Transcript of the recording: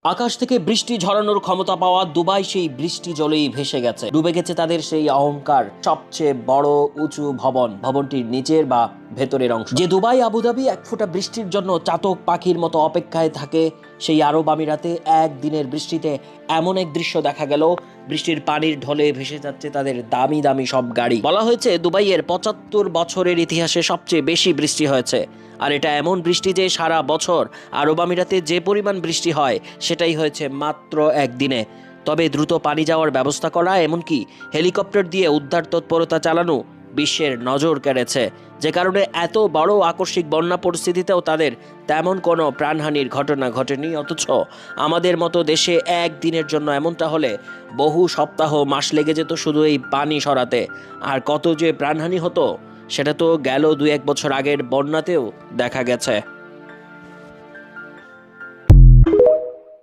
আকাশ থেকে বৃষ্টি ঝরানোর ক্ষমতা পাওয়া দুবাই সেই বৃষ্টি জলেই ভেসে গেছে। ডুবে গেছে তাদের সেই অহংকার। সবচেয়ে বড় উঁচু ভবনটির নিচের বা ভেতরের অংশ। যে দুবাই আবুধাবি এক ফোঁটা বৃষ্টির জন্য চাতক পাখির মতো অপেক্ষায় থাকে, সেই আরব আমিরাতে একদিনের বৃষ্টিতে এমন এক দৃশ্য দেখা গেল। বৃষ্টির পানির ঢলে ভেসে যাচ্ছে তাদের দামি দামি সব গাড়ি। বলা হয়েছে দুবাইয়ের ৭৫ বছরের ইতিহাসে সবচেয়ে বেশি বৃষ্টি হয়েছে। আর এটা এমন বৃষ্টি যে সারা বছর আরব আমিরাতে যে পরিমাণ বৃষ্টি হয় সেটাই হয়েছে মাত্র একদিনে। তবে দ্রুত পানি যাওয়ার ব্যবস্থা করা, এমনকি হেলিকপ্টার দিয়ে উদ্ধার তৎপরতা চালানো বিশ্বের নজর কেড়েছে। যে কারণে এত বড় আকস্মিক বন্যা পরিস্থিতিতেও তাদের তেমন কোনো প্রাণহানির ঘটনা ঘটেনি। অথচ আমাদের মতো দেশে একদিনের জন্য এমনটা হলে বহু সপ্তাহ মাস লেগে যেত শুধু এই পানি সরাতে। আর কত যে প্রাণহানি হতো সেটা তো গেল ২-১ বছর আগের বন্যাতেও দেখা গেছে।